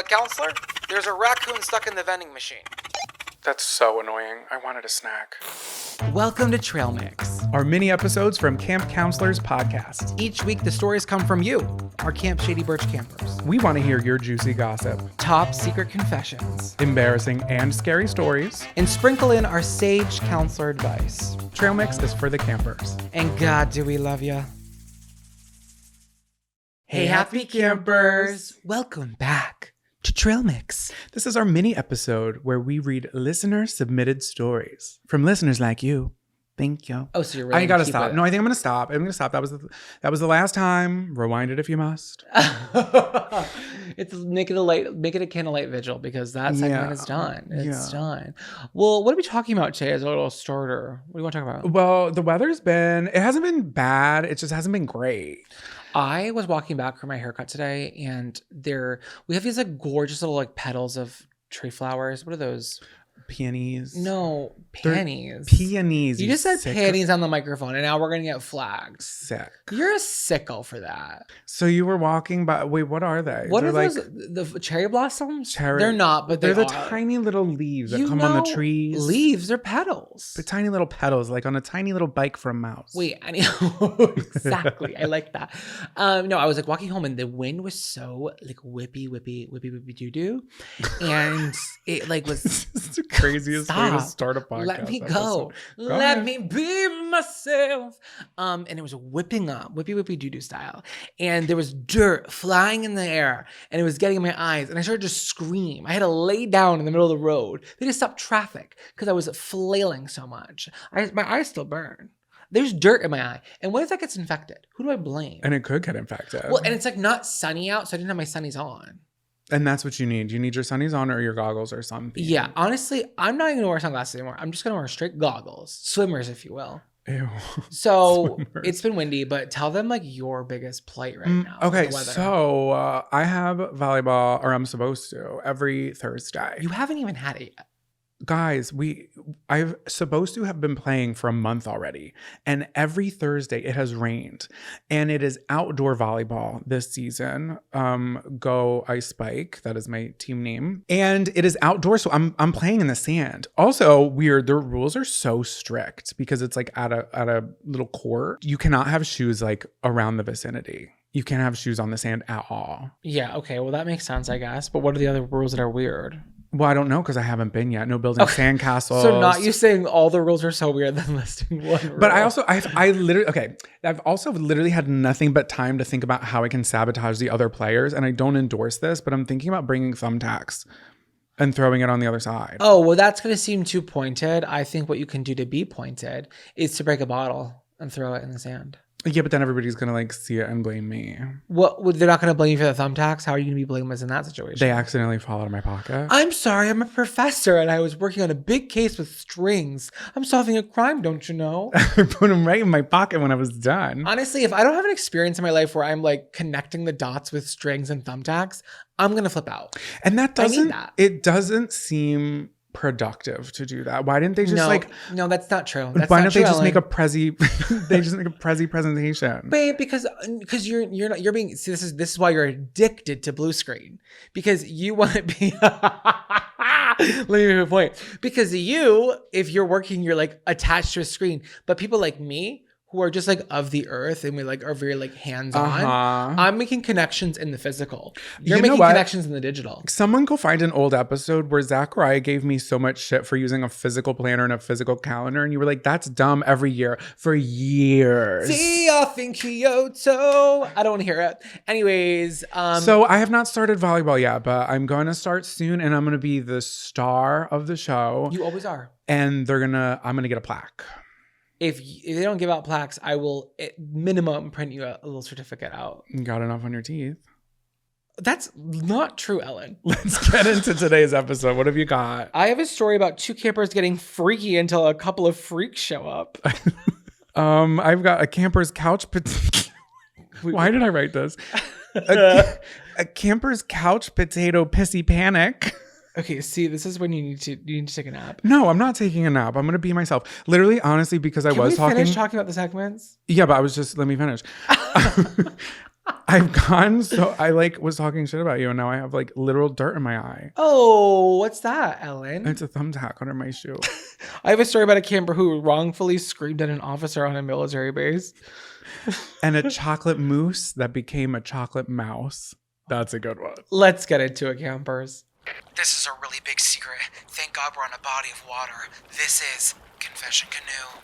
Counselor? There's a raccoon stuck in the vending machine. That's so annoying. I wanted a snack. Welcome to Trail Mix. Our mini episodes from Camp Counselors podcast. Each week, the stories come from you, our Camp Shady Birch campers. We want to hear your juicy gossip, Top secret confessions, embarrassing and scary stories. and sprinkle in our sage counselor advice. Trail Mix is for the campers. And God, do we love ya. Hey, happy campers! Welcome back to Trail Mix. This is our mini episode where we read listener-submitted stories from listeners like you. Thank you. Oh, so you're really I gotta keep stop. it. No, I think I'm gonna stop. That was the last time. Rewind it if you must. It's make it a candlelight vigil because that segment is done. It's Yeah. done. Well, what are we talking about today as a little starter? What do you want to talk about? Well, the weather's it hasn't been bad. It just hasn't been great. I was walking back from my haircut today, and we have these like gorgeous little like petals of tree flowers. What are those? Peonies. No, panties. Peonies. You just said sick- panties on the microphone, and now we're gonna get flagged. Sick. You're a sicko for that. So you were walking by. Wait, what are they? What They're are those? The cherry blossoms? They're not, but they're they the are. tiny little leaves that You come on the know, trees. Leaves, they're petals. The tiny little petals, like on a tiny little bike for a mouse. Wait, exactly. I like that. No, I was like walking home, and the wind was so like whippy doo doo, and it like was. This is the craziest way to start a podcast. Let me episode. go. Let ahead. me be myself. And it was whipping up, whippy doo doo style, and there was dirt flying in the air, and it was getting in my eyes, and I started to scream. I had to lay down in the middle of the road. They just stopped traffic because I was flailing so much. My eyes still burn. There's dirt in my eye, and what if that gets infected? Who do I blame? And it could get infected. Well, and it's like not sunny out, so I didn't have my sunnies on. And that's what you need. You need your sunnies on or your goggles or something. Yeah, honestly, I'm not even gonna wear sunglasses anymore. I'm just gonna wear straight goggles, swimmers, if you will. Ew. So Swimmers. it's been windy, but tell them like your biggest plight right now. with Okay, the weather. so I have volleyball, or I'm supposed to, every Thursday. You haven't even had it yet. Guys, I've supposed to have been playing for a month already, and every Thursday it has rained, and it is outdoor volleyball this season. Go Ice Spike, that is my team name, and it is outdoor, so I'm playing in the sand. Also, weird, the rules are so strict because it's like at a little court. You cannot have shoes like around the vicinity. You can't have shoes on the sand at all. Yeah, okay, well that makes sense, I guess. But what are the other rules that are weird? Well, I don't know because I haven't been yet. No building sandcastles. So not you saying all the rules are so weird than listing one rule. But I literally, okay, I've also literally had nothing but time to think about how I can sabotage the other players. And I don't endorse this, but I'm thinking about bringing thumbtacks and throwing it on the other side. Oh, well, that's going to seem too pointed. I think what you can do to be pointed is to break a bottle and throw it in the sand. Yeah, but then everybody's going to like see it and blame me. What? They're not going to blame you for the thumbtacks? How are you going to be blameless in that situation? They accidentally fall out of my pocket. I'm sorry, I'm a professor and I was working on a big case with strings. I'm solving a crime, don't you know? I put them right in my pocket when I was done. Honestly, if I don't have an experience in my life where I'm like connecting the dots with strings and thumbtacks, I'm going to flip out. And that I need that. It doesn't seem productive to do that. Why didn't they just No, that's not true. That's why not don't true, they just Ellen. make a prezi they just make a prezi presentation? Babe, because you're being see this is why you're addicted to blue screen, because you want to be let me make a point, because if you're working you're like attached to a screen, but people like me who are just like of the earth and we like are very like hands-on. I'm making connections in the physical. You're making connections in the digital. Someone go find an old episode where Zachariah gave me so much shit for using a physical planner and a physical calendar, and you were like, that's dumb every year for years. See off in Kyoto. I don't want to hear it. Anyways, so I have not started volleyball yet, but I'm going to start soon, and I'm going to be the star of the show. You always are. And I'm going to get a plaque. If they don't give out plaques, I will at minimum print you a little certificate out. You got enough on your teeth? That's not true, Ellen. Let's get into today's episode. What have you got? I have a story about two campers getting freaky until a couple of freaks show up. I've got a camper's couch. Why did I write this? A camper's couch potato pissy panic. Okay, see, this is when you need to take a nap. No, I'm not taking a nap. I'm gonna be myself. Literally, honestly, because I was talking. Finish talking about the segments? Yeah, but I was just let me finish. I've gone so I like was talking shit about you and now I have like literal dirt in my eye. Oh, what's that, Ellen? It's a thumbtack under my shoe. I have a story about a camper who wrongfully screamed at an officer on a military base. And a chocolate mousse that became a chocolate mouse. That's a good one. Let's get into it, campers. This is a really big secret. Thank God we're on a body of water. This is Confession Canoe.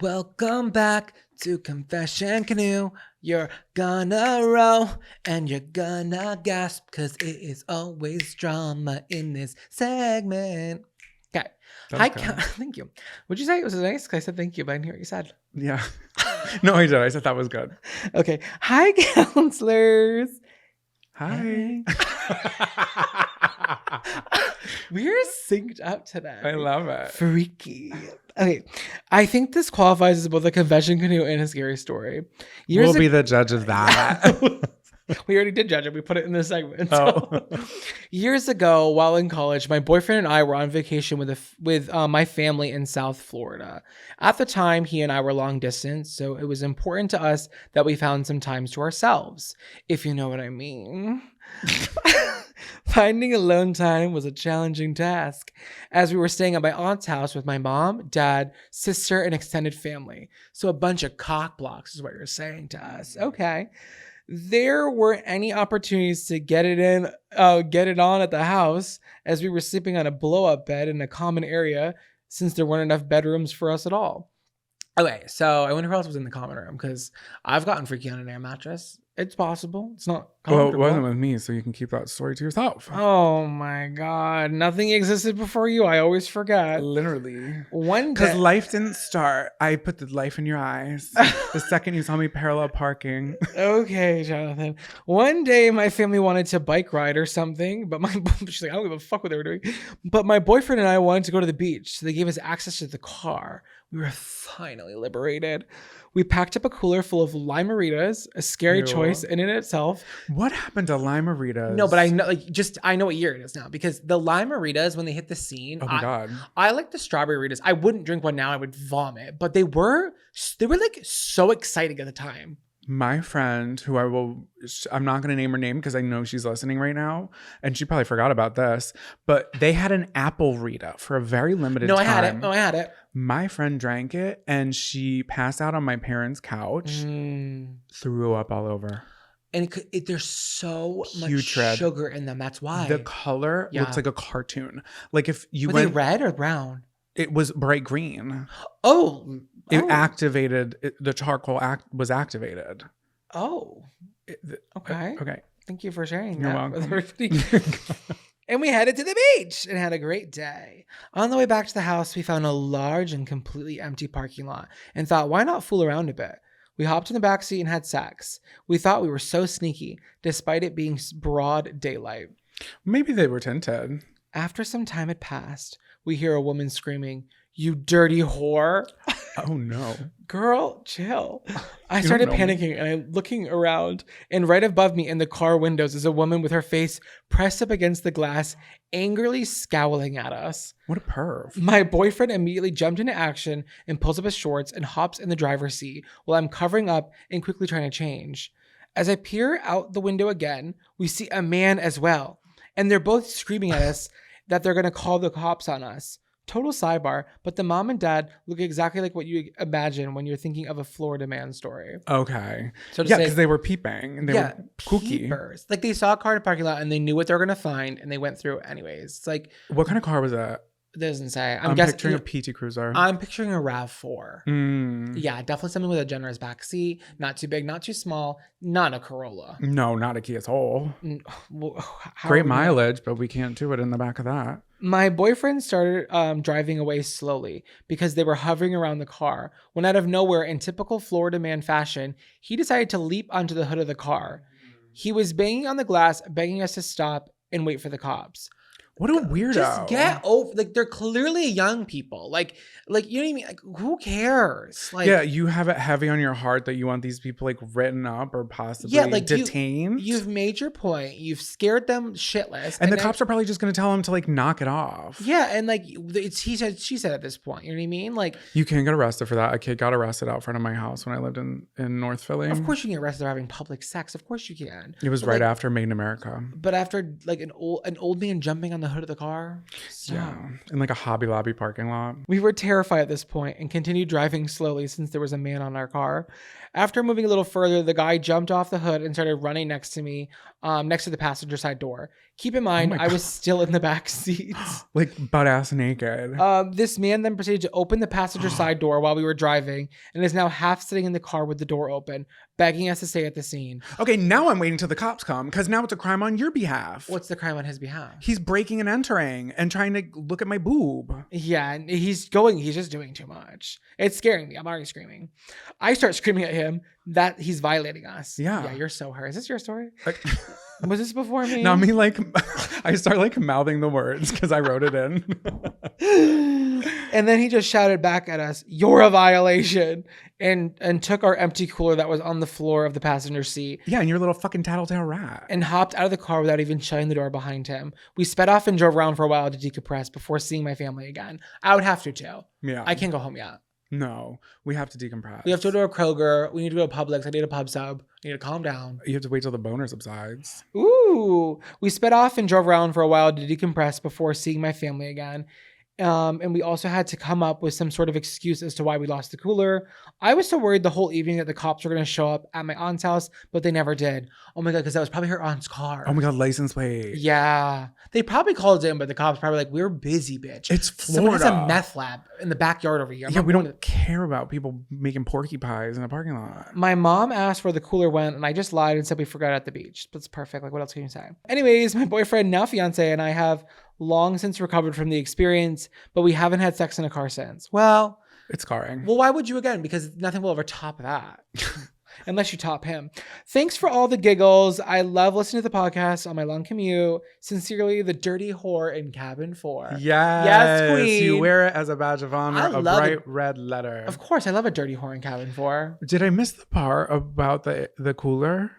Welcome back to Confession Canoe. You're gonna row and you're gonna gasp because it is always drama in this segment. Okay. Hi, thank you. Would you say it was nice? Because I said thank you, but I didn't hear what you said. Yeah. No, I did. I said that was good. Okay. Hi, counselors. Hi. We're synced up today. I love it. Freaky. Okay. I think this qualifies as both a confession canoe and a scary story. We'll be the judge of that. We already did judge it. We put it in this segment. Oh. Years ago, while in college, my boyfriend and I were on vacation with my family in South Florida. At the time, he and I were long distance, so it was important to us that we found some times to ourselves, if you know what I mean. Finding alone time was a challenging task, as we were staying at my aunt's house with my mom, dad, sister, and extended family. So a bunch of cock blocks is what you're saying to us. Okay. There weren't any opportunities to get it on at the house, as we were sleeping on a blow-up bed in a common area since there weren't enough bedrooms for us at all. Okay, so I wonder who else was in the common room, because I've gotten freaky on an air mattress. It's possible. It's not Well, comfortable. it wasn't with me, so you can keep that story to yourself. Oh my God. Nothing existed before you. I always forget. Literally. One Because day. life didn't start. I put the life in your eyes. The second you saw me parallel parking. Okay, Jonathan. One day my family wanted to bike ride or something, but she's like, I don't give a fuck what they were doing. But my boyfriend and I wanted to go to the beach, so they gave us access to the car. We were finally liberated. We packed up a cooler full of limeritas, a scary Ew. choice in and itself. What happened to limeritas? No, but I know, I know what year it is now, because the limeritas, when they hit the scene, Oh my God. I like the strawberry ritas. I wouldn't drink one now; I would vomit. But they were like so exciting at the time. My friend, who I'm not going to name her name because I know she's listening right now, and she probably forgot about this, but they had an apple Rita for a very limited time. I had it. My friend drank it, and she passed out on my parents' couch, threw up all over. And there's so much Putrid. sugar in them. That's why. The color looks like a cartoon. Like if you Were went, they red or brown? it was bright green. Oh. It activated, the charcoal was activated. Oh. Okay. Okay. Thank you for sharing You're that welcome. with everybody. And we headed to the beach and had a great day. On the way back to the house, we found a large and completely empty parking lot and thought, why not fool around a bit? We hopped in the backseat and had sex. We thought we were so sneaky, despite it being broad daylight. Maybe they were tinted. After some time had passed, we hear a woman screaming, "You dirty whore." Oh no. Girl, chill. I You started don't know me. panicking and I'm looking around, and right above me in the car windows is a woman with her face pressed up against the glass, angrily scowling at us. What a perv. My boyfriend immediately jumped into action and pulls up his shorts and hops in the driver's seat while I'm covering up and quickly trying to change. As I peer out the window again, we see a man as well, and they're both screaming at us that they're going to call the cops on us. Total sidebar, but the mom and dad look exactly like what you imagine when you're thinking of a Florida man story. Okay. So to Yeah, say- because they were peeping and they were kooky. peepers. Like they saw a car in the parking lot and they knew what they were going to find and they went through it anyways. It's like, What kind of car was that? it doesn't say. I'm guessing picturing a PT Cruiser. I'm picturing a RAV4. Mm. Yeah, definitely something with a generous back seat. Not too big, not too small. Not a Corolla. No, not a Kia Soul. How are Great we gonna- mileage, but we can't do it in the back of that. My boyfriend started driving away slowly because they were hovering around the car, when out of nowhere, in typical Florida man fashion, he decided to leap onto the hood of the car. He was banging on the glass, begging us to stop and wait for the cops. What a weirdo. Just get over. Like, they're clearly young people. Like you know what I mean? Like, who cares? Like, yeah, you have it heavy on your heart that you want these people like written up or possibly detained. You've made your point. You've scared them shitless. And the cops are probably just going to tell him to like knock it off. Yeah, and like it's he said, she said at this point. You know what I mean? Like, you can get arrested for that. A kid got arrested out front of my house when I lived in North Philly. Of course you can get arrested for having public sex. Of course you can. It was right after Made in America. But after like an old man jumping on the hood of the car. Yeah, in like a Hobby Lobby parking lot. We were terrified at this point and continued driving slowly since there was a man on our car. After moving a little further, the guy jumped off the hood and started running next to me, next to the passenger side door. Keep in mind, I was still in the back seat. Like butt ass naked. This man then proceeded to open the passenger side door while we were driving and is now half sitting in the car with the door open, begging us to stay at the scene. Okay, now I'm waiting till the cops come because now it's a crime on your behalf. What's the crime on his behalf? He's breaking and entering and trying to look at my boob. Yeah, and he's just doing too much. It's scaring me. I'm already screaming. I start screaming at him that he's violating us. Yeah, you're so hurt. Is this your story? Was this before me? No, I mean, like, I start like mouthing the words because I wrote it in. And then he just shouted back at us, "You're a violation," and took our empty cooler that was on the floor of the passenger seat. Yeah, and your little fucking tattletale rat. And hopped out of the car without even shutting the door behind him. We sped off and drove around for a while to decompress before seeing my family again. I would have to too. Yeah. I can't go home yet. No, we have to decompress. We have to go to a Kroger. We need to go to Publix. I need a pub sub. I need to calm down. You have to wait till the boner subsides. Ooh. We sped off and drove around for a while to decompress before seeing my family again. And we also had to come up with some sort of excuse as to why we lost the cooler. I was so worried the whole evening that the cops were going to show up at my aunt's house, but they never did. Oh my God, because that was probably her aunt's car. Oh my God, license plate. Yeah. They probably called in, but the cops probably like, we're busy, bitch. It's Florida. Someone has a meth lab in the backyard over here. Yeah, we don't care about people making porky pies in a parking lot. My mom asked where the cooler went, and I just lied and said we forgot it at the beach. That's perfect. Like, what else can you say? Anyways, my boyfriend, now fiance, and I have long since recovered from the experience, but we haven't had sex in a car since. Well, it's scarring. Well, why would you again? Because nothing will ever top that. Unless you top him. Thanks for all the giggles. I love listening to the podcast on my long commute. Sincerely, the dirty whore in cabin 4. Yes, queen. You wear it as a badge of honor, a bright it. red letter. Of course, I love a dirty whore in cabin 4. Did I miss the part about the cooler?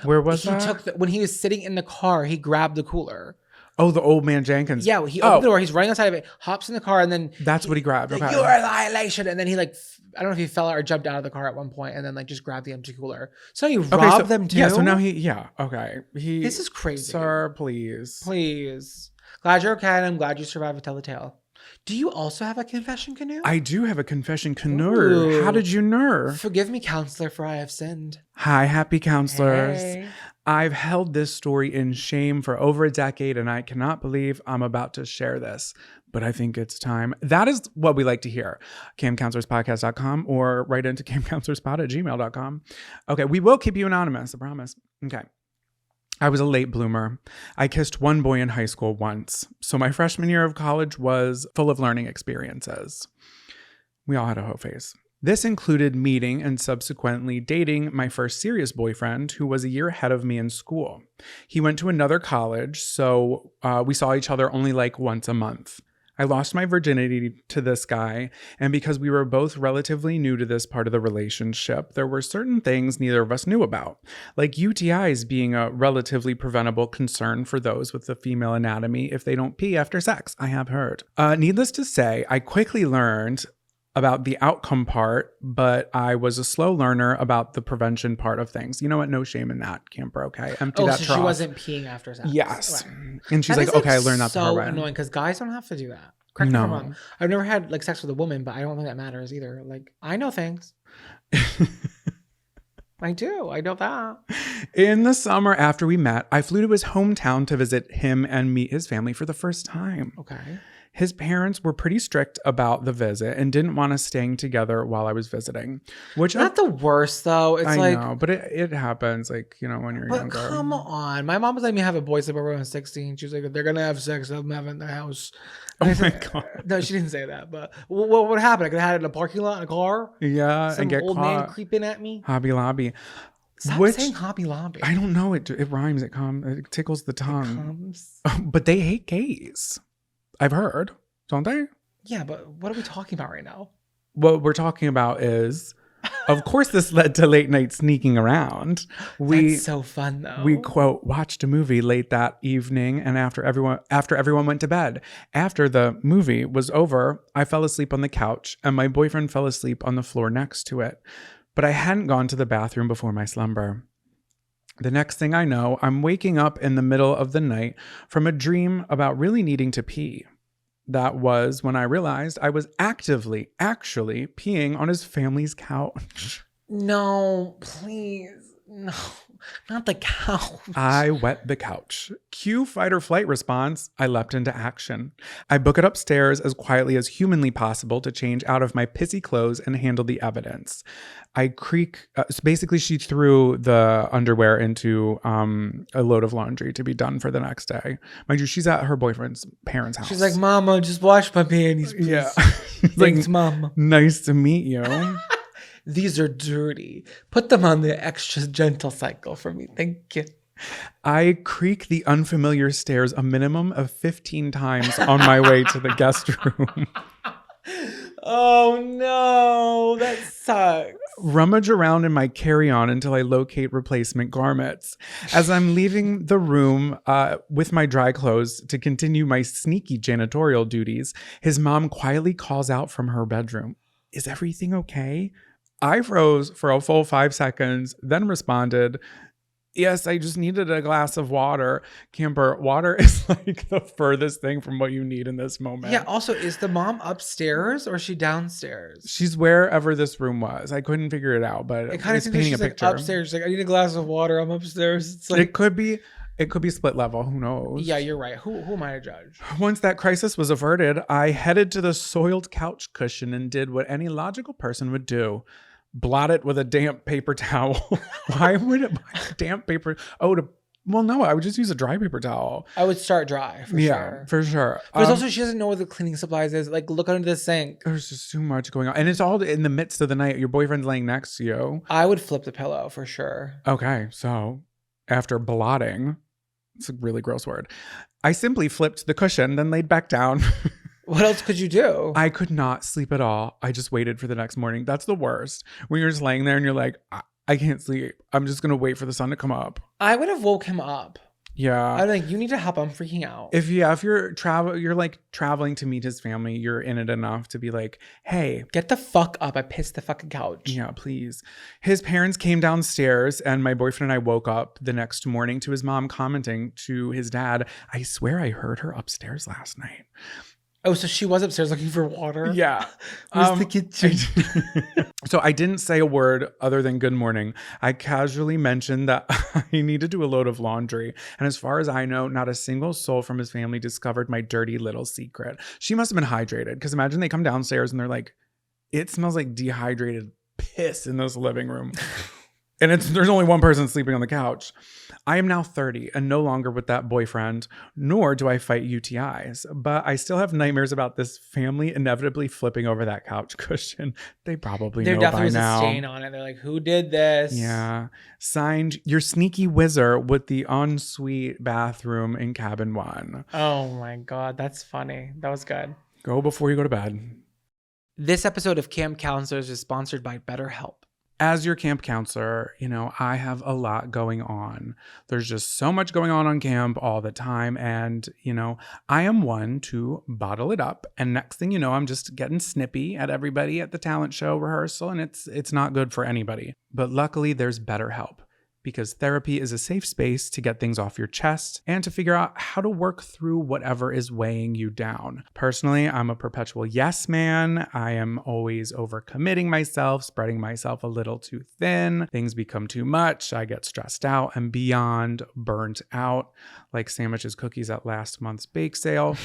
Where was that? When he was sitting in the car, he grabbed the cooler. Oh, the old man Jenkins. Yeah, he opened the door. He's running outside of it, hops in the car, and then that's what he grabbed. Okay. You're a violation. And then he like, I don't know if he fell out or jumped out of the car at one point, and then like just grabbed the empty cooler. So you robbed them too. Yeah. So now okay. This is crazy, sir. Please. Glad you're okay, and I'm glad you survived to tell the tale. Do you also have a confession canoe? I do have a confession canoe. How did you know? Forgive me, counselor, for I have sinned. Hi, happy counselors. Hey. I've held this story in shame for over a decade, and I cannot believe I'm about to share this, but I think it's time. That is what we like to hear. camcounselorspodcast.com or write into camcounselorspot@gmail.com. Okay, we will keep you anonymous, I promise. Okay. I was a late bloomer. I kissed one boy in high school once, so my freshman year of college was full of learning experiences. We all had a hoe phase. This included meeting and subsequently dating my first serious boyfriend, who was a year ahead of me in school. He went to another college, so we saw each other only like once a month. I lost my virginity to this guy, and because we were both relatively new to this part of the relationship, there were certain things neither of us knew about, like UTIs being a relatively preventable concern for those with the female anatomy if they don't pee after sex, I have heard. Needless to say, I quickly learned about the outcome part, but I was a slow learner about the prevention part of things. You know what? No shame in that, Camper. Okay, empty that trough. She wasn't peeing after sex. Yes, right. And she's like, okay, I learned that the hard way. So annoying because guys don't have to do that. Correct me if I'm wrong. I've never had like sex with a woman, but I don't think that matters either. Like I know things. I do. I know that. In the summer after we met, I flew to his hometown to visit him and meet his family for the first time. Okay. His parents were pretty strict about the visit and didn't want us staying together while I was visiting. Which not the worst though. It's I know, but it happens like, you know, when you're younger. But come on. My mom was letting me have a boy sleepover when I was 16. She was like, they're going to have sex. Let them have it in the house. And my God. No, she didn't say that. But what would happen? I could have had it in a parking lot in a car. Yeah. Some and get old caught. Man creeping at me. Hobby Lobby. Stop saying Hobby Lobby. I don't know. It rhymes. It tickles the tongue. But they hate gays. I've heard, don't they? Yeah, but what are we talking about right now? What we're talking about is, of course, this led to late night sneaking around. That's so fun, though. We, quote, watched a movie late that evening, and after everyone went to bed. After the movie was over, I fell asleep on the couch, and my boyfriend fell asleep on the floor next to it. But I hadn't gone to the bathroom before my slumber. The next thing I know, I'm waking up in the middle of the night from a dream about really needing to pee. That was when I realized I was actually peeing on his family's couch. No, please. No, not the couch. I wet the couch. Cue fight or flight response. I leapt into action. I book it upstairs as quietly as humanly possible to change out of my pissy clothes and handle the evidence. I creak. So basically, she threw the underwear into a load of laundry to be done for the next day. Mind you, she's at her boyfriend's parents' house. She's like, Mama, just wash my panties, please. Yeah. Thanks, Mama. Nice to meet you. These are dirty. Put them on the extra gentle cycle for me. Thank you. I creak the unfamiliar stairs a minimum of 15 times on my way to the guest room. Oh no, that sucks. Rummage around in my carry-on until I locate replacement garments. As I'm leaving the room with my dry clothes to continue my sneaky janitorial duties, his mom quietly calls out from her bedroom, "Is everything okay?" I froze for a full 5 seconds, then responded, "Yes, I just needed a glass of water." Camper, water is like the furthest thing from what you need in this moment. Yeah, also, is the mom upstairs or is she downstairs? She's wherever this room was. I couldn't figure it out, but It kind of seems like she's like upstairs. She's like, I need a glass of water. I'm upstairs. It's like, it could be split level. Who knows? Yeah, you're right. Who am I to judge? Once that crisis was averted, I headed to the soiled couch cushion and did what any logical person would do. Blot it with a damp paper towel. Why would it buy damp paper? Well, no, I would just use a dry paper towel. I would start dry for sure. Yeah, for sure. But also, she doesn't know what the cleaning supplies is. Like, look under the sink. There's just too much going on. And it's all in the midst of the night. Your boyfriend's laying next to you. I would flip the pillow for sure. Okay, so after blotting, it's a really gross word, I simply flipped the cushion, then laid back down. What else could you do? I could not sleep at all. I just waited for the next morning. That's the worst. When you're just laying there and you're like, I can't sleep. I'm just going to wait for the sun to come up. I would have woke him up. Yeah. I'm like, you need to help. I'm freaking out. If you're like traveling to meet his family, you're in it enough to be like, hey, get the fuck up. I pissed the fucking couch. Yeah, please. His parents came downstairs and my boyfriend and I woke up the next morning to his mom commenting to his dad, "I swear I heard her upstairs last night." Oh, so she was upstairs looking for water? Yeah. Where's the kitchen? So I didn't say a word other than good morning. I casually mentioned that I need to do a load of laundry. And as far as I know, not a single soul from his family discovered my dirty little secret. She must have been hydrated. Because imagine they come downstairs and they're like, it smells like dehydrated piss in this living room. And there's only one person sleeping on the couch. I am now 30 and no longer with that boyfriend, nor do I fight UTIs. But I still have nightmares about this family inevitably flipping over that couch cushion. They probably know by now. There definitely was a stain on it. They're like, who did this? Yeah. Signed, your sneaky whizzer with the ensuite bathroom in cabin 1. Oh my God, that's funny. That was good. Go before you go to bed. This episode of Camp Counselors is sponsored by BetterHelp. As your camp counselor, I have a lot going on. There's just so much going on camp all the time. And, I am one to bottle it up. And next thing you know, I'm just getting snippy at everybody at the talent show rehearsal. And it's not good for anybody. But luckily, there's BetterHelp. Because therapy is a safe space to get things off your chest and to figure out how to work through whatever is weighing you down. Personally, I'm a perpetual yes man. I am always overcommitting myself, spreading myself a little too thin. Things become too much. I get stressed out and beyond burnt out, like sandwiches, cookies at last month's bake sale.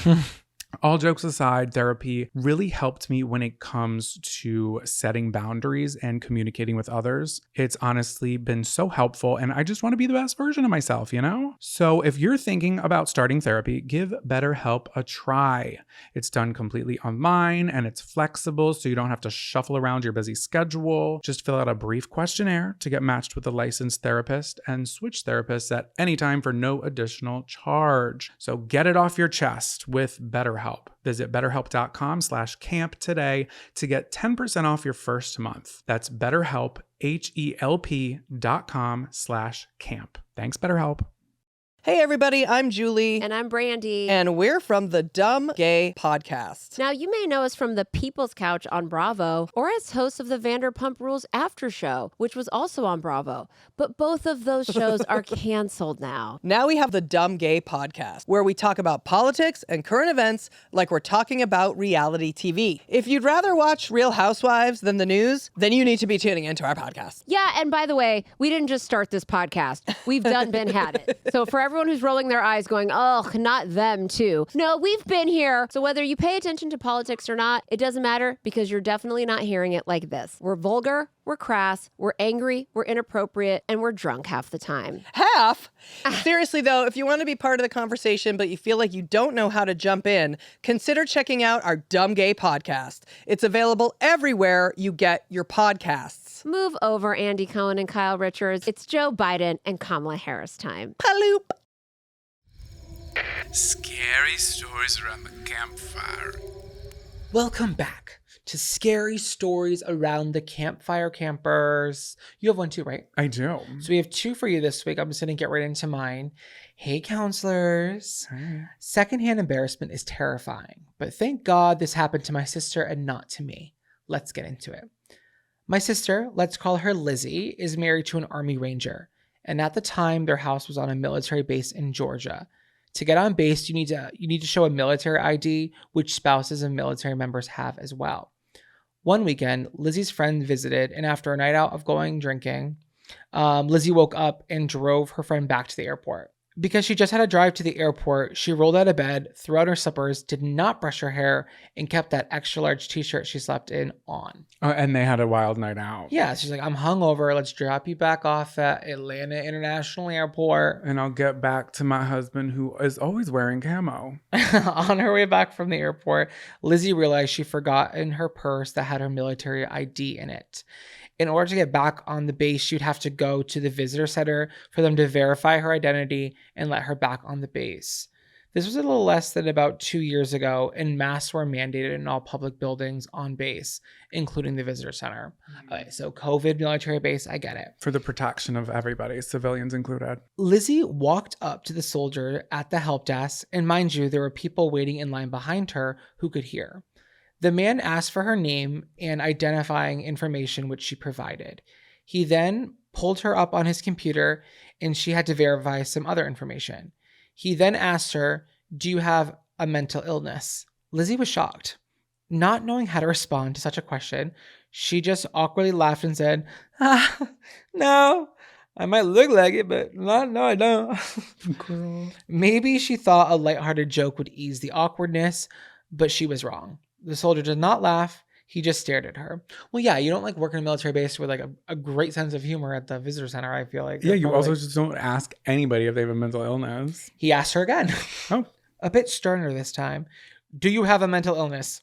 All jokes aside, therapy really helped me when it comes to setting boundaries and communicating with others. It's honestly been so helpful, and I just want to be the best version of myself, you know? So if you're thinking about starting therapy, give BetterHelp a try. It's done completely online and it's flexible, so you don't have to shuffle around your busy schedule. Just fill out a brief questionnaire to get matched with a licensed therapist and switch therapists at any time for no additional charge. So get it off your chest with BetterHelp. Visit betterhelp.com/camp today to get 10% off your first month. That's BetterHelp, HELP.com/camp. Thanks, BetterHelp. Hey everybody, I'm Julie. And I'm Brandy. And we're from the Dumb Gay Podcast. Now, you may know us from the People's Couch on Bravo or as hosts of the Vanderpump Rules After Show, which was also on Bravo. But both of those shows are canceled now. Now we have the Dumb Gay Podcast, where we talk about politics and current events like we're talking about reality TV. If you'd rather watch Real Housewives than the news, then you need to be tuning into our podcast. Yeah, and by the way, we didn't just start this podcast. We've done been had it. So for everyone who's rolling their eyes going, oh, not them too. No, we've been here. So whether you pay attention to politics or not, it doesn't matter because you're definitely not hearing it like this. We're vulgar, we're crass, we're angry, we're inappropriate, and we're drunk half the time. Half? Seriously though, if you want to be part of the conversation but you feel like you don't know how to jump in, consider checking out our Dumb Gay Podcast. It's available everywhere you get your podcasts. Move over, Andy Cohen and Kyle Richards. It's Joe Biden and Kamala Harris time. Paloop. Scary stories around the campfire. Welcome back to Scary Stories Around the Campfire, campers. You have one too, right? I do. So we have two for you this week. I'm just going to get right into mine. Hey, counselors. Hey. Secondhand embarrassment is terrifying, but thank God this happened to my sister and not to me. Let's get into it. My sister, let's call her Lizzie, is married to an Army Ranger, and at the time, their house was on a military base in Georgia. To get on base, you need to show a military ID, which spouses of military members have as well. One weekend, Lizzie's friend visited, and after a night out of going drinking, Lizzie woke up and drove her friend back to the airport. Because she just had to drive to the airport, she rolled out of bed, threw on her slippers, did not brush her hair, and kept that extra large t-shirt she slept in on. And they had a wild night out. Yeah, she's like, I'm hungover. Let's drop you back off at Atlanta International Airport. And I'll get back to my husband, who is always wearing camo. On her way back from the airport, Lizzie realized she forgot in her purse that had her military ID in it. In order to get back on the base, she'd have to go to the visitor center for them to verify her identity and let her back on the base. This was a little less than about 2 years ago, and masks were mandated in all public buildings on base, including the visitor center. Okay, so COVID, military base, I get it. For the protection of everybody, civilians included. Lizzie walked up to the soldier at the help desk, and mind you, there were people waiting in line behind her who could hear. The man asked for her name and identifying information, which she provided. He then pulled her up on his computer, and she had to verify some other information. He then asked her, do you have a mental illness? Lizzie was shocked. Not knowing how to respond to such a question, she just awkwardly laughed and said, no, I might look like it, but no, I don't. Girl. Maybe she thought a lighthearted joke would ease the awkwardness, but she was wrong. The soldier did not laugh. He just stared at her. Well, yeah, you don't like work in a military base with like a great sense of humor at the visitor center, I feel like. Yeah, you also just don't ask anybody if they have a mental illness. He asked her again. Oh. A bit sterner this time. Do you have a mental illness?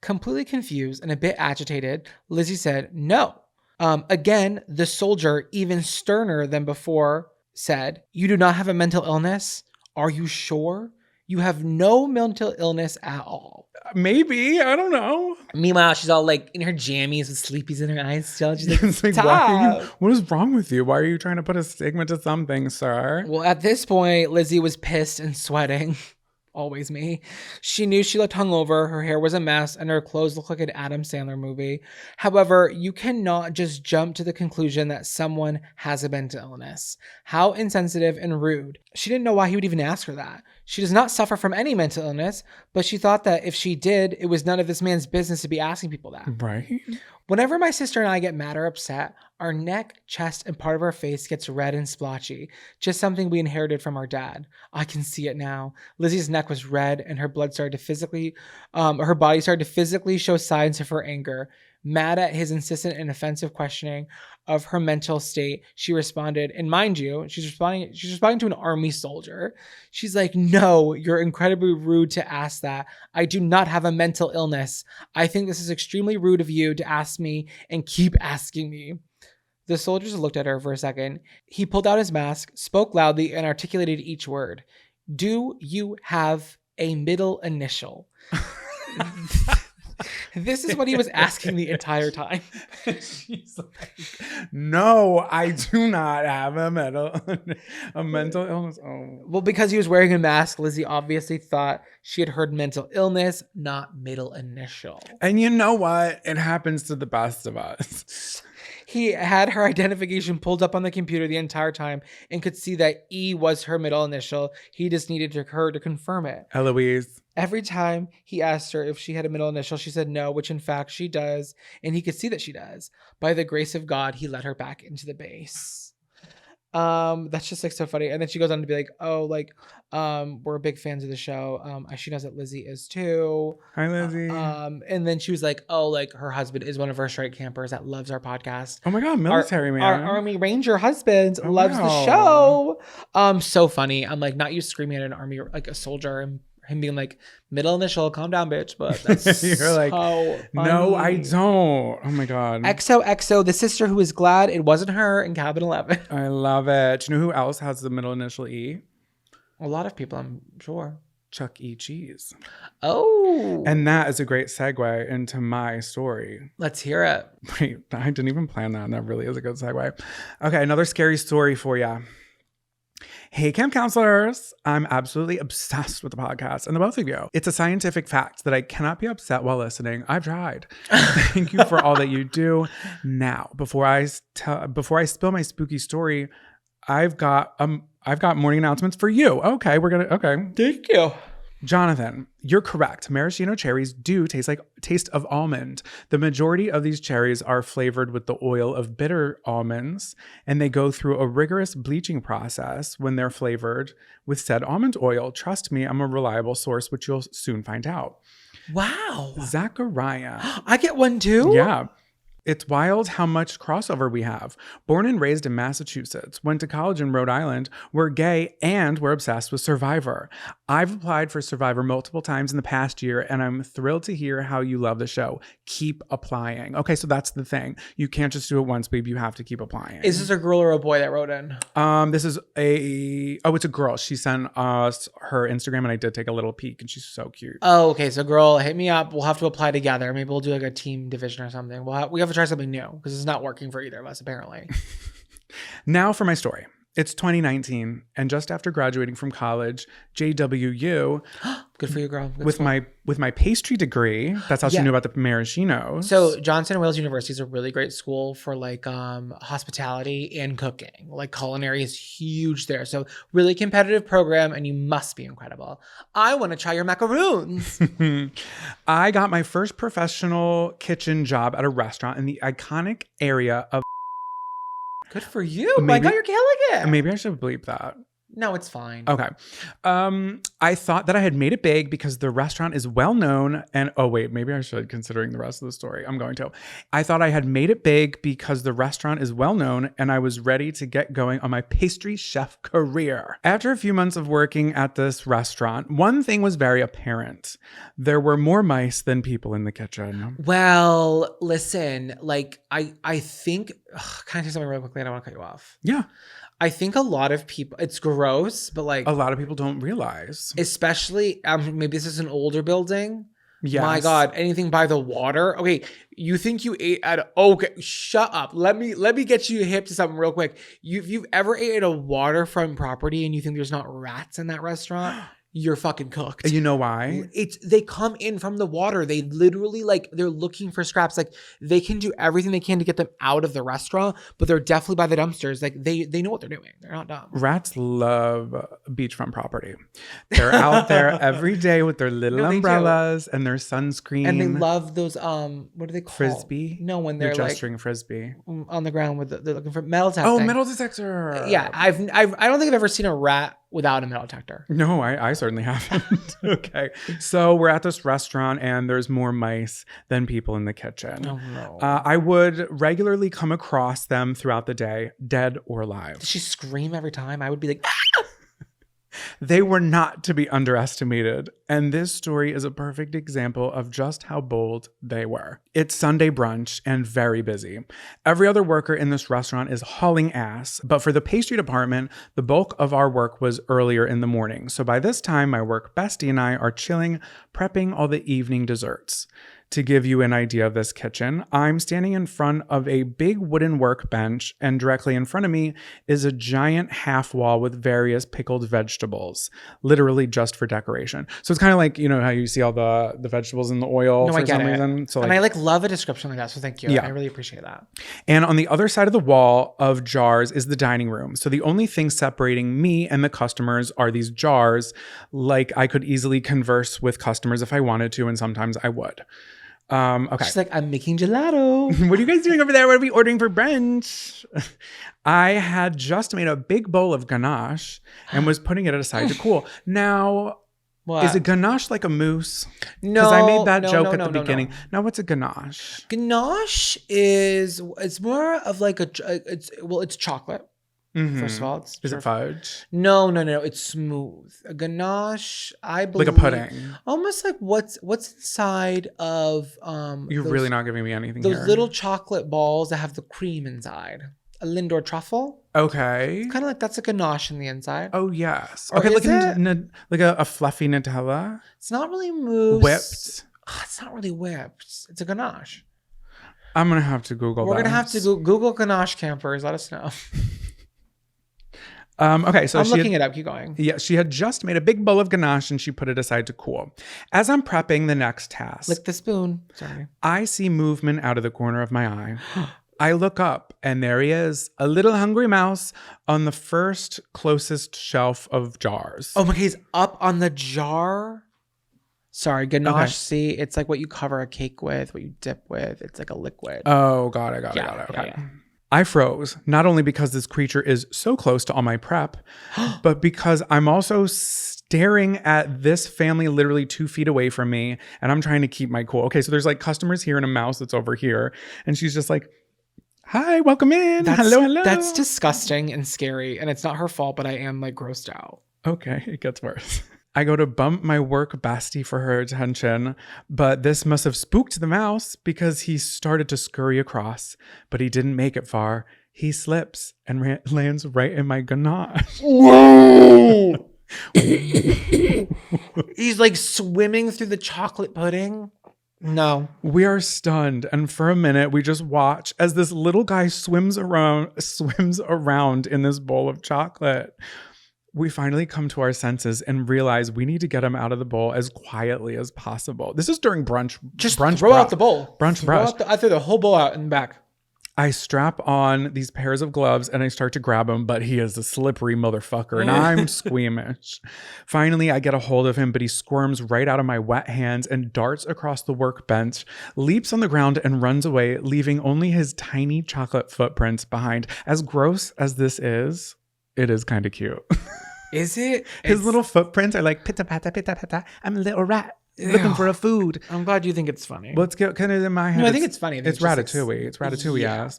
Completely confused and a bit agitated, Lizzie said, no. Again, the soldier, even sterner than before, said, you do not have a mental illness? Are you sure? You have no mental illness at all. Maybe. I don't know. Meanwhile, she's all like in her jammies with sleepies in her eyes still. She's like, It's like, stop. what is wrong with you? Why are you trying to put a stigma to something, sir? Well, at this point, Lizzie was pissed and sweating. Always me. She knew she looked hungover, her hair was a mess, and her clothes looked like an Adam Sandler movie. However, you cannot just jump to the conclusion that someone has a mental illness. How insensitive and rude. She didn't know why he would even ask her that. She does not suffer from any mental illness, but she thought that if she did, it was none of this man's business to be asking people that. Right. Whenever my sister and I get mad or upset, our neck, chest, and part of our face gets red and splotchy. Just something we inherited from our dad. I can see it now. Lizzie's neck was red and her blood started to her body started to physically show signs of her anger. Mad at his insistent and offensive questioning of her mental state, she responded, and mind you, she's responding to an army soldier. She's like, "No, you're incredibly rude to ask that. I do not have a mental illness. I think this is extremely rude of you to ask me and keep asking me." The soldiers looked at her for a second. He pulled out his mask, spoke loudly, and articulated each word. "Do you have a middle initial?" This is what he was asking the entire time. She's like, "No, I do not have a mental illness." Oh. Well, because he was wearing a mask, Lizzie obviously thought she had heard mental illness, not middle initial. And you know what? It happens to the best of us. He had her identification pulled up on the computer the entire time and could see that E was her middle initial. He just needed her to confirm it. Eloise. Every time he asked her if she had a middle initial, she said no, which in fact she does. And he could see that she does. By the grace of God, he let her back into the base. That's just like so funny. And then she goes on to be like, "Oh, like, we're big fans of the show. She knows that Lizzie is too." Hi, Lizzie. And then she was like, "Oh, like her husband is one of our straight campers that loves our podcast. Oh my God, military man. Our Army Ranger husband loves the wow. show." So funny. I'm like, not you screaming at an army, like a soldier, and him being like, "Middle initial, calm down, bitch." But that's You're like, so funny. "No, I don't." Oh my God. XOXO, the sister who is glad it wasn't her in Cabin 11. I love it. Do you know who else has the middle initial E? A lot of people, I'm sure. Chuck E. Cheese. Oh. And that is a great segue into my story. Let's hear it. Wait, I didn't even plan that. And that really is a good segue. Okay, another scary story for you. Hey, camp counselors. I'm absolutely obsessed with the podcast and the both of you. It's a scientific fact that I cannot be upset while listening. I've tried. Thank you for all that you do. Now, before I spill my spooky story, I've got morning announcements for you. Okay. Thank you. Jonathan, you're correct. Maraschino cherries do taste of almond. The majority of these cherries are flavored with the oil of bitter almonds, and they go through a rigorous bleaching process when they're flavored with said almond oil. Trust me, I'm a reliable source, which you'll soon find out. Wow. Zachariah. I get one too? Yeah. It's wild how much crossover we have. Born and raised in Massachusetts, went to college in Rhode Island, we're gay, and we're obsessed with Survivor. I've applied for Survivor multiple times in the past year, and I'm thrilled to hear how you love the show. Keep applying. Okay, so that's the thing. You can't just do it once, babe. You have to keep applying. Is this a girl or a boy that wrote in? This is it's a girl. She sent us her Instagram, and I did take a little peek, and she's so cute. Oh, okay. So girl, hit me up. We'll have to apply together. Maybe we'll do like a team division or something. We have to try something new because it's not working for either of us, apparently. Now for my story. It's 2019, and just after graduating from college, JWU. Good for you, girl. Good with my pastry degree. That's how she knew about the maraschinos. So Johnson and Wales University is a really great school for like hospitality and cooking. Like culinary is huge there. So really competitive program, and you must be incredible. I want to try your macaroons. I got my first professional kitchen job at a restaurant in the iconic area of. Good for you. My God, you're killing it. Maybe I should bleep that. No, it's fine. Okay. I thought that I had made it big because the restaurant is well known. And oh, wait, maybe I should, considering the rest of the story. I'm going to. I thought I had made it big because the restaurant is well known and I was ready to get going on my pastry chef career. After a few months of working at this restaurant, one thing was very apparent. There were more mice than people in the kitchen. Well, listen, like I think, can I say something really quickly? I don't want to cut you off. Yeah. I think a lot of people, it's gross, but like a lot of people don't realize, especially maybe this is an older building. Yes. My God, anything by the water. Okay, you think you ate at okay? Shut up. Let me get you hip to something real quick. If you've ever ate at a waterfront property and you think there's not rats in that restaurant, you're fucking cooked. You know why? They come in from the water. They literally like they're looking for scraps. Like they can do everything they can to get them out of the restaurant, but they're definitely by the dumpsters. Like they know what they're doing. They're not dumb. Rats love beachfront property. They're out there every day with their little No, they do. umbrellas and their sunscreen. And they love those what do they call Frisbee? No, when They're they're like gesturing frisbee. on the ground with they're looking for metal detecting. Oh, metal detector. Yeah, I don't think I've ever seen a rat without a metal detector. No, I certainly haven't. Okay. So we're at this restaurant and there's more mice than people in the kitchen. Oh no. I would regularly come across them throughout the day, dead or alive. Does she scream every time? I would be like, ah! They were not to be underestimated, and this story is a perfect example of just how bold they were. It's Sunday brunch and very busy. Every other worker in this restaurant is hauling ass, but for the pastry department, the bulk of our work was earlier in the morning. So by this time, my work bestie and I are chilling, prepping all the evening desserts. To give you an idea of this kitchen, I'm standing in front of a big wooden workbench, and directly in front of me is a giant half wall with various pickled vegetables, literally just for decoration. So it's kind of like, you know, how you see all the vegetables in the oil No, for I get some it. reason. So And I like love a description like that. So thank you. Yeah. I really appreciate that. And on the other side of the wall of jars is the dining room. So the only thing separating me and the customers are these jars. Like I could easily converse with customers if I wanted to, and sometimes I would. Okay. She's like, I'm making gelato. What are you guys doing over there? What are we ordering for brunch? I had just made a big bowl of ganache and was putting it aside to cool. Now, What? is a ganache like a mousse? No. Because I made that no, joke no, at no, the no, beginning. no. Now, what's a ganache? Ganache it's more of like it's chocolate. First of all, it's Is it fudge? No, it's smooth. A ganache, I believe, Like a pudding. almost like what's inside of You're those- really not giving me anything those here. little chocolate balls that have the cream inside. A Lindor truffle, Okay. kind of like that's a ganache in the inside. Oh, yes. Or Okay, is like, it? like a fluffy Nutella. It's not really mousse. Whipped. It's not really whipped. It's a ganache. I'm going to have to Google We're that. gonna have to Google ganache campers. Let us know. Okay, so I'm she looking had, it up. Keep going. Yeah, she had just made a big bowl of ganache and she put it aside to cool. As I'm prepping the next task, Lick the spoon. Sorry. I see movement out of the corner of my eye. I look up and there he is, a little hungry mouse on the first closest shelf of jars. Oh my God, he's up on the jar. Sorry, ganache. Okay. See, it's like what you cover a cake with, what you dip with. It's like a liquid. Oh, got it. Yeah, Okay. yeah. I froze, not only because this creature is so close to all my prep, but because I'm also staring at this family literally 2 feet away from me and I'm trying to keep my cool. Okay, so there's like customers here and a mouse that's over here. And she's just like, hi, welcome in. Hello. That's disgusting and scary, and it's not her fault, but I am like grossed out. Okay, it gets worse. I go to bump my work bestie for her attention, but this must have spooked the mouse because he started to scurry across, but he didn't make it far. He slips and lands right in my ganache. Whoa! He's like swimming through the chocolate pudding. No. We are stunned, and for a minute we just watch as this little guy swims around in this bowl of chocolate. We finally come to our senses and realize we need to get him out of the bowl as quietly as possible. This is during brunch. Just brunch throw brush. out the bowl. Brunch Throw brush. out I threw the whole bowl out in the back. I strap on these pairs of gloves and I start to grab him, but he is a slippery motherfucker and I'm squeamish. Finally, I get a hold of him, but he squirms right out of my wet hands and darts across the workbench, leaps on the ground and runs away, leaving only his tiny chocolate footprints behind. As gross as this is, it is kind of cute. Is it? His little footprints are like, pitta, patta, pitta, pitta. I'm a little rat looking for a food. I'm glad you think it's funny. Let's get kind of in my head. No, I think it's funny. I think It's just Ratatouille. It's Ratatouille Yeah.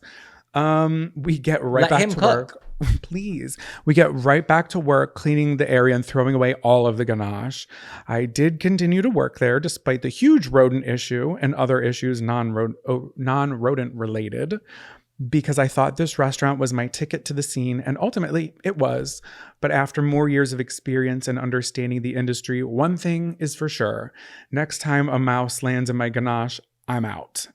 ass. We get right Let back him to cook. work. Please. We get right back to work, cleaning the area and throwing away all of the ganache. I did continue to work there despite the huge rodent issue and other issues non-rodent related, because I thought this restaurant was my ticket to the scene, and ultimately it was. But after more years of experience and understanding the industry, one thing is for sure. Next time a mouse lands in my ganache, I'm out.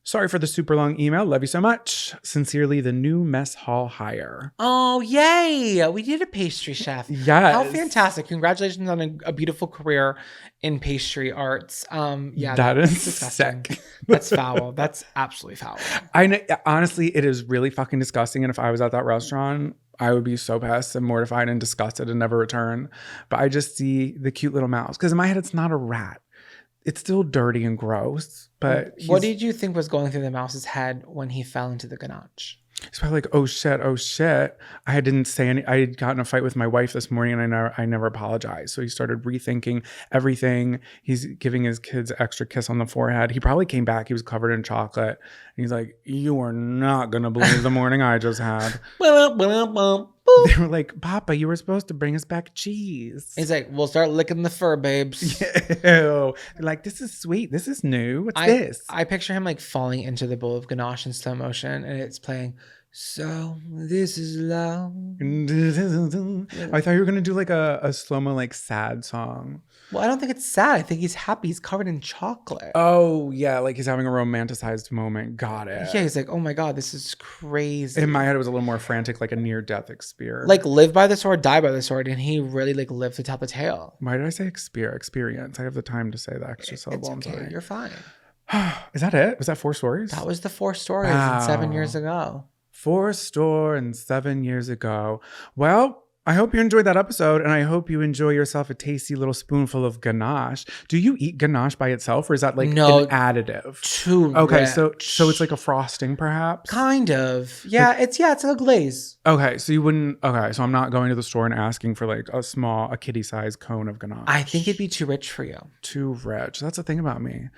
Sorry for the super long email. Love you so much. Sincerely, the new mess hall hire. Oh, yay. We did a pastry chef. Yes. How fantastic. Congratulations on a beautiful career in pastry arts. Yeah, That that's is disgusting. sick. That's foul. That's absolutely foul. I know, honestly, it is really fucking disgusting. And if I was at that restaurant, I would be so pissed and mortified and disgusted and never return. But I just see the cute little mouse. Because in my head, it's not a rat. It's still dirty and gross. But What did you think was going through the mouse's head when he fell into the ganache? he's probably like, oh shit. I didn't say any. I had gotten in a fight with my wife this morning and I never apologized. So he started rethinking everything. He's giving his kids extra kiss on the forehead. He probably came back. He was covered in chocolate. And he's like, you are not going to believe the morning I just had. They were like, Papa, you were supposed to bring us back cheese. He's like, we'll start licking the fur, babes. Ew. They're like, this is sweet. This is new. What's this? I picture him like falling into the bowl of ganache in slow motion, and it's playing. So this is love. I thought you were going to do like a slow-mo, like sad song. Well, I don't think it's sad. I think he's happy. He's covered in chocolate. Oh, yeah. Like he's having a romanticized moment. Got it. Yeah, he's like, oh my God, this is crazy. In my head, it was a little more frantic, like a near-death experience. Like live by the sword, die by the sword, and he really like lived to tell the tale. Why did I say experience? I have the time to say the extra syllable. It's I'm okay. sorry. You're fine. Is that it? Was that 4 stories? That was the 4 stories Wow. 7 years ago. 4 store and 7 years ago. Well, I hope you enjoyed that episode, and I hope you enjoy yourself a tasty little spoonful of ganache. Do you eat ganache by itself, or is that like No. an additive? Too Okay, rich. so it's like a frosting, perhaps. Kind of. Yeah, it's a glaze. Okay, so you wouldn't. Okay, so I'm not going to the store and asking for like a kitty-sized cone of ganache. I think it'd be too rich for you. Too rich. That's the thing about me.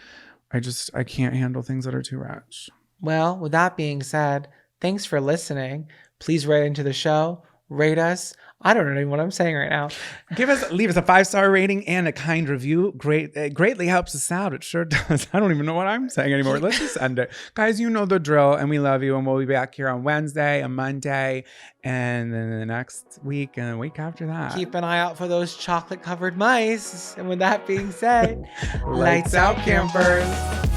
I can't handle things that are too rich. Well, with that being said, thanks for listening. Please write into the show, rate us. I don't know even what I'm saying right now. Leave us a 5-star rating and a kind review. It greatly helps us out. It sure does. I don't even know what I'm saying anymore. Let's just end it. Guys, you know the drill, and we love you, and we'll be back here on Wednesday, and Monday, and then the next week, and the week after that. Keep an eye out for those chocolate-covered mice. And with that being said, lights out, campers.